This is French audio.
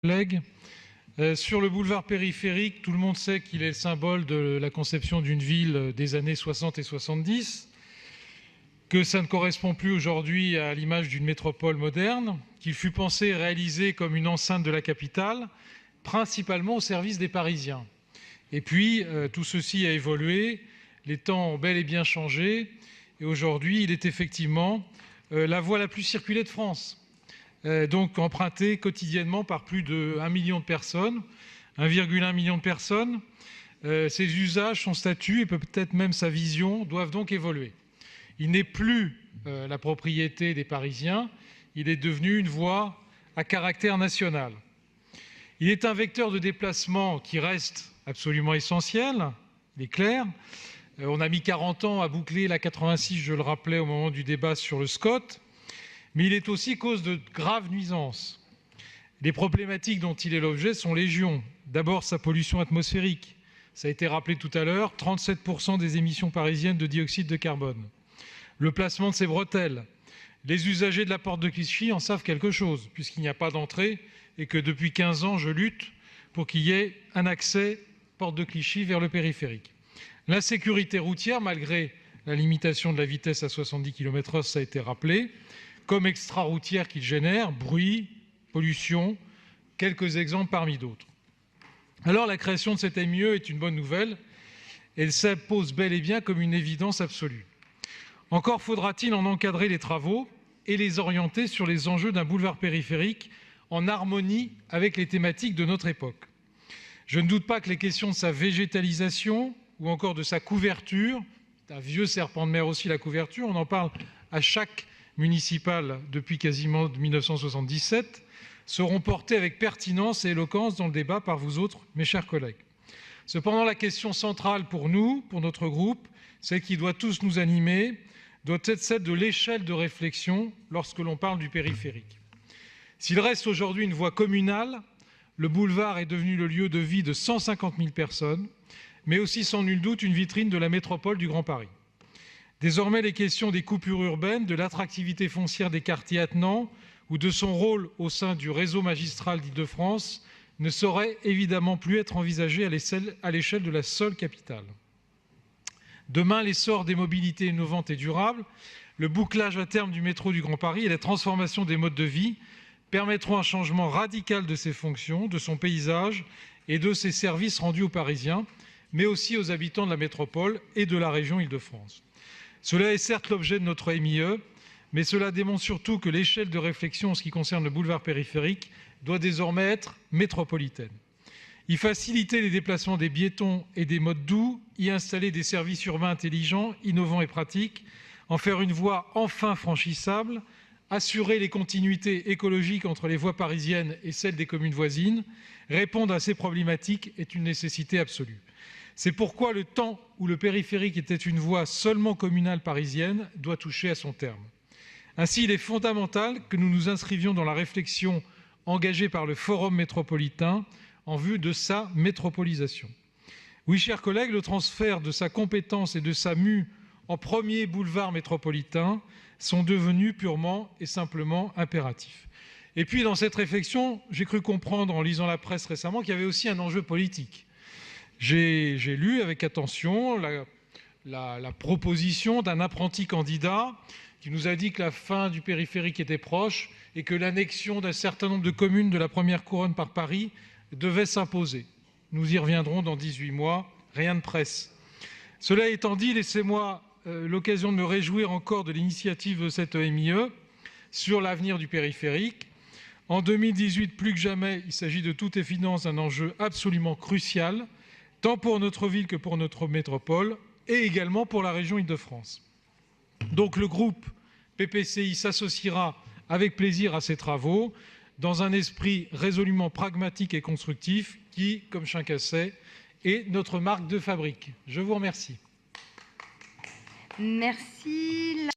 collègues. Sur le boulevard périphérique, tout le monde sait qu'il est le symbole de la conception d'une ville des années 60 et 70, que ça ne correspond plus aujourd'hui à l'image d'une métropole moderne, qu'il fut pensé et réalisé comme une enceinte de la capitale, principalement au service des Parisiens. Et puis, tout ceci a évolué, les temps ont bel et bien changé, et aujourd'hui, il est effectivement la voie la plus circulée de France. Donc empruntée quotidiennement par plus de 1 million de personnes, 1,1 million de personnes. Ses usages, son statut et peut-être même sa vision doivent donc évoluer. Il n'est plus la propriété des Parisiens, il est devenu une voie à caractère national. Il est un vecteur de déplacement qui reste absolument essentiel, il est clair. On a mis 40 ans à boucler la 86, je le rappelais au moment du débat sur le SCOT. Mais il est aussi cause de graves nuisances. Les problématiques dont il est l'objet sont légion. D'abord, sa pollution atmosphérique. Ça a été rappelé tout à l'heure, 37% des émissions parisiennes de dioxyde de carbone. Le placement de ses bretelles. Les usagers de la porte de Clichy en savent quelque chose, puisqu'il n'y a pas d'entrée et que depuis 15 ans, je lutte pour qu'il y ait un accès porte de Clichy vers le périphérique. L'insécurité routière, malgré la limitation de la vitesse à 70 km/h, ça a été rappelé, comme extra-routière qu'il génère, bruit, pollution, quelques exemples parmi d'autres. Alors la création de cette MIE est une bonne nouvelle, elle s'impose bel et bien comme une évidence absolue. Encore faudra-t-il en encadrer les travaux et les orienter sur les enjeux d'un boulevard périphérique en harmonie avec les thématiques de notre époque. Je ne doute pas que les questions de sa végétalisation ou encore de sa couverture, c'est un vieux serpent de mer aussi la couverture, on en parle à chaque municipales depuis quasiment 1977, seront portées avec pertinence et éloquence dans le débat par vous autres, mes chers collègues. Cependant, la question centrale pour nous, pour notre groupe, celle qui doit tous nous animer, doit être celle de l'échelle de réflexion lorsque l'on parle du périphérique. S'il reste aujourd'hui une voie communale, le boulevard est devenu le lieu de vie de 150 000 personnes, mais aussi sans nul doute une vitrine de la métropole du Grand Paris. Désormais, les questions des coupures urbaines, de l'attractivité foncière des quartiers attenants ou de son rôle au sein du réseau magistral d'Île-de-France ne sauraient évidemment plus être envisagées à l'échelle de la seule capitale. Demain, l'essor des mobilités innovantes et durables, le bouclage à terme du métro du Grand Paris et la transformation des modes de vie permettront un changement radical de ses fonctions, de son paysage et de ses services rendus aux Parisiens, mais aussi aux habitants de la métropole et de la région Île-de-France. Cela est certes l'objet de notre MIE, mais cela démontre surtout que l'échelle de réflexion en ce qui concerne le boulevard périphérique doit désormais être métropolitaine. Y faciliter les déplacements des piétons et des modes doux, y installer des services urbains intelligents, innovants et pratiques, en faire une voie enfin franchissable, assurer les continuités écologiques entre les voies parisiennes et celles des communes voisines, répondre à ces problématiques est une nécessité absolue. C'est pourquoi le temps où le périphérique était une voie seulement communale parisienne doit toucher à son terme. Ainsi, il est fondamental que nous nous inscrivions dans la réflexion engagée par le Forum métropolitain en vue de sa métropolisation. Oui, chers collègues, le transfert de sa compétence et de sa mue en premier boulevard métropolitain sont devenus purement et simplement impératifs. Et puis, dans cette réflexion, j'ai cru comprendre en lisant la presse récemment qu'il y avait aussi un enjeu politique. J'ai lu avec attention la proposition d'un apprenti candidat qui nous a dit que la fin du périphérique était proche et que l'annexion d'un certain nombre de communes de la première couronne par Paris devait s'imposer. Nous y reviendrons dans 18 mois, rien de presse. Cela étant dit, laissez-moi l'occasion de me réjouir encore de l'initiative de cette MIE sur l'avenir du périphérique. En 2018, plus que jamais, il s'agit de toute évidence d'un enjeu absolument crucial, tant pour notre ville que pour notre métropole, et également pour la région Île-de-France. Donc le groupe PPCI s'associera avec plaisir à ces travaux, dans un esprit résolument pragmatique et constructif, qui, comme chacun sait, est notre marque de fabrique. Je vous remercie. Merci.